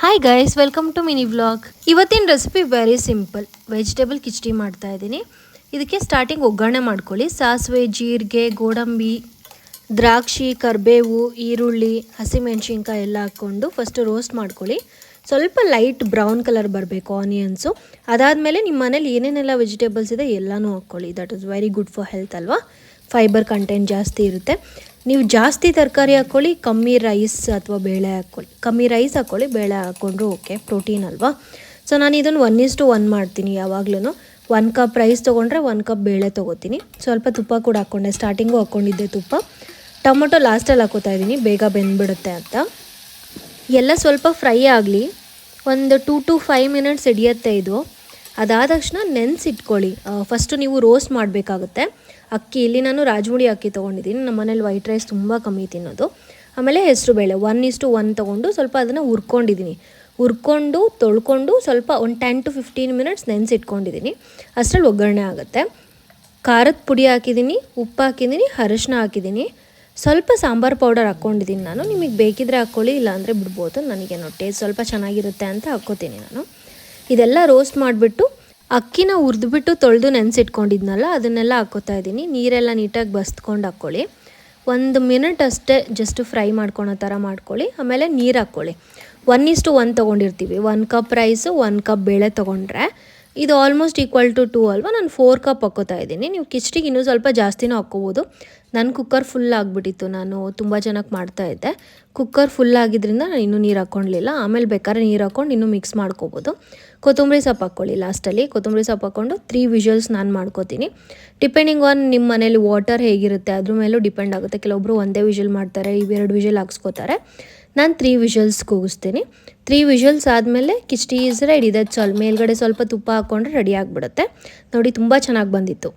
Hi guys, welcome to mini vlog. ಇವತ್ತಿನ recipe very simple. Vegetable khichdi ಮಾಡ್ತಾ ಇದ್ದೀನಿ. ಇದಕ್ಕೆ ಸ್ಟಾರ್ಟಿಂಗ್ ಒಗ್ಗರಣೆ ಮಾಡ್ಕೊಳ್ಳಿ. ಸಾಸಿವೆ, ಜೀರಿಗೆ, ಗೋಡಂಬಿ, ದ್ರಾಕ್ಷಿ, ಕರಿಬೇವು, ಈರುಳ್ಳಿ, ಹಸಿಮೆಣಸಿನ್ಕಾಯಿ ಎಲ್ಲ ಹಾಕ್ಕೊಂಡು ಫಸ್ಟು ರೋಸ್ಟ್ ಮಾಡ್ಕೊಳ್ಳಿ. ಸ್ವಲ್ಪ ಲೈಟ್ ಬ್ರೌನ್ ಕಲರ್ ಬರಬೇಕು ಆನಿಯನ್ಸು. ಅದಾದಮೇಲೆ ನಿಮ್ಮ ಮನೇಲಿ ಏನೇನೆಲ್ಲ ವೆಜಿಟೇಬಲ್ಸ್ ಇದೆ ಎಲ್ಲನೂ ಹಾಕ್ಕೊಳ್ಳಿ. That is very good for health ಅಲ್ವಾ. ಫೈಬರ್ ಕಂಟೆಂಟ್ ಜಾಸ್ತಿ ಇರುತ್ತೆ. ನೀವು ಜಾಸ್ತಿ ತರಕಾರಿ ಹಾಕ್ಕೊಳ್ಳಿ, ಕಮ್ಮಿ ರೈಸ್ ಅಥವಾ ಬೇಳೆ ಹಾಕ್ಕೊಳ್ಳಿ. ಕಮ್ಮಿ ರೈಸ್ ಹಾಕ್ಕೊಳ್ಳಿ, ಬೇಳೆ ಹಾಕ್ಕೊಂಡ್ರು ಓಕೆ, ಪ್ರೋಟೀನ್ ಅಲ್ವಾ. ಸೊ ನಾನು ಇದನ್ನು 1:1 ಮಾಡ್ತೀನಿ ಯಾವಾಗ್ಲೂ. 1 ಕಪ್ ರೈಸ್ ತೊಗೊಂಡ್ರೆ 1 ಕಪ್ ಬೇಳೆ ತೊಗೋತೀನಿ. ಸ್ವಲ್ಪ ತುಪ್ಪ ಕೂಡ ಹಾಕ್ಕೊಂಡೆ, ಸ್ಟಾರ್ಟಿಂಗು ಹಾಕ್ಕೊಂಡಿದ್ದೆ ತುಪ್ಪ. ಟೊಮೊಟೊ ಲಾಸ್ಟಲ್ಲಿ ಹಾಕೋತಾ ಇದ್ದೀನಿ, ಬೇಗ ಬೆಂದ್ಬಿಡುತ್ತೆ ಅಂತ. ಎಲ್ಲ ಸ್ವಲ್ಪ ಫ್ರೈ ಆಗಲಿ. ಒಂದು 2 to 5 ಮಿನಿಟ್ಸ್ ಹಿಡಿಯುತ್ತೆ ಇದು. ಅದಾದ ತಕ್ಷಣ ನೆನೆಸಿಟ್ಕೊಳ್ಳಿ. ಫಸ್ಟು ನೀವು ರೋಸ್ಟ್ ಮಾಡಬೇಕಾಗುತ್ತೆ ಅಕ್ಕಿ. ಇಲ್ಲಿ ನಾನು ರಾಜಮುಡಿ ಅಕ್ಕಿ ತೊಗೊಂಡಿದ್ದೀನಿ. ನಮ್ಮ ಮನೇಲಿ ವೈಟ್ ರೈಸ್ ತುಂಬ ಕಮ್ಮಿ ತಿನ್ನೋದು. ಆಮೇಲೆ ಹೆಸರುಬೇಳೆ 1:1 ತೊಗೊಂಡು ಸ್ವಲ್ಪ ಅದನ್ನು ಹುರ್ಕೊಂಡು ತೊಳ್ಕೊಂಡು ಸ್ವಲ್ಪ ಒಂದು 10 to 15 ಮಿನಿಟ್ಸ್ ನೆನೆಸಿಟ್ಕೊಂಡಿದ್ದೀನಿ. ಅಷ್ಟರಲ್ಲಿ ಒಗ್ಗರಣೆ ಆಗುತ್ತೆ. ಖಾರದ ಪುಡಿ ಹಾಕಿದ್ದೀನಿ, ಉಪ್ಪು ಹಾಕಿದ್ದೀನಿ, ಅರಿಶಿನ ಹಾಕಿದ್ದೀನಿ, ಸ್ವಲ್ಪ ಸಾಂಬಾರು ಪೌಡರ್ ಹಾಕ್ಕೊಂಡಿದ್ದೀನಿ ನಾನು. ನಿಮಗೆ ಬೇಕಿದ್ರೆ ಹಾಕ್ಕೊಳ್ಳಿ, ಇಲ್ಲಾಂದರೆ ಬಿಡ್ಬೋದು. ನನಗೇನೋ ಟೇಸ್ಟ್ ಸ್ವಲ್ಪ ಚೆನ್ನಾಗಿರುತ್ತೆ ಅಂತ ಹಾಕ್ಕೋತೀನಿ ನಾನು. ಇದೆಲ್ಲ ರೋಸ್ಟ್ ಮಾಡಿಬಿಟ್ಟು ಅಕ್ಕಿನ ಹುರಿದ್ಬಿಟ್ಟು ತೊಳೆದು ನೆನೆಸಿಟ್ಕೊಂಡಿದ್ನಲ್ಲ ಅದನ್ನೆಲ್ಲ ಹಾಕ್ಕೋತಾ ಇದ್ದೀನಿ. ನೀರೆಲ್ಲ ನೀಟಾಗಿ ಬಸ್ಕೊಂಡು ಹಾಕ್ಕೊಳ್ಳಿ. 1 ಮಿನಿಟ್ ಅಷ್ಟೇ ಜಸ್ಟ್ ಫ್ರೈ ಮಾಡ್ಕೊಳೋ ಥರ ಮಾಡ್ಕೊಳ್ಳಿ. ಆಮೇಲೆ ನೀರು ಹಾಕ್ಕೊಳ್ಳಿ. 1:1 ತೊಗೊಂಡಿರ್ತೀವಿ. 1 ಕಪ್ ರೈಸು 1 ಕಪ್ ಬೇಳೆ ತೊಗೊಂಡ್ರೆ ಇದು ಆಲ್ಮೋಸ್ಟ್ ಈಕ್ವಲ್ ಟು 2 ಅಲ್ವಾ. ನಾನು 4 ಕಪ್ ಹಾಕ್ಕೋತಾ ಇದ್ದೀನಿ. ನೀವು ಕಿಚಡಿಗೆ ಇನ್ನೂ ಸ್ವಲ್ಪ ಜಾಸ್ತಿನೂ ಹಾಕ್ಕೋಬೋದು. ನನ್ನ ಕುಕ್ಕರ್ ಫುಲ್ ಆಗಿಬಿಟ್ಟಿತ್ತು, ನಾನು ತುಂಬ ಜನಕ್ಕೆ ಮಾಡ್ತಾಯಿದ್ದೆ. ಕುಕ್ಕರ್ ಫುಲ್ ಆಗಿದ್ದರಿಂದ ನಾನು ಇನ್ನೂ ನೀರು ಹಾಕ್ಕೊಳ್ಳಲಿಲ್ಲ. ಆಮೇಲೆ ಬೇಕಾದ್ರೆ ನೀರು ಹಾಕ್ಕೊಂಡು ಇನ್ನೂ ಮಿಕ್ಸ್ ಮಾಡ್ಕೋಬೋದು. ಕೊತ್ತಂಬರಿ ಸೊಪ್ಪು ಹಾಕ್ಕೊಳ್ಳಿ ಲಾಸ್ಟಲ್ಲಿ. ಕೊತ್ತಂಬರಿ ಸೊಪ್ಪು ಹಾಕ್ಕೊಂಡು 3 ವಿಷಲ್ಸ್ ನಾನು ಮಾಡ್ಕೋತೀನಿ. ಡಿಪೆಂಡಿಂಗ್ ಆನ್ ನಿಮ್ಮ ಮನೇಲಿ ವಾಟರ್ ಹೇಗಿರುತ್ತೆ ಅದ್ರ ಮೇಲೂ ಡಿಪೆಂಡ್ ಆಗುತ್ತೆ. ಕೆಲವೊಬ್ಬರು ಒಂದೇ ವಿಷಲ್ ಮಾಡ್ತಾರೆ, 2 ವಿಷಲ್ ಹಾಕ್ಸ್ಕೋತಾರೆ. ನಾನು 3 ವಿಷಲ್ಸ್ ಕೂಗಿಸ್ತೀನಿ. 3 ವಿಷಲ್ಸ್ ಆದಮೇಲೆ khichdi is ready. That's all. ಮೇಲ್ಗಡೆ ಸ್ವಲ್ಪ ತುಪ್ಪ ಹಾಕ್ಕೊಂಡ್ರೆ ರೆಡಿ ಆಗಿಬಿಡುತ್ತೆ. ನೋಡಿ, ತುಂಬ ಚೆನ್ನಾಗಿ ಬಂದಿತ್ತು.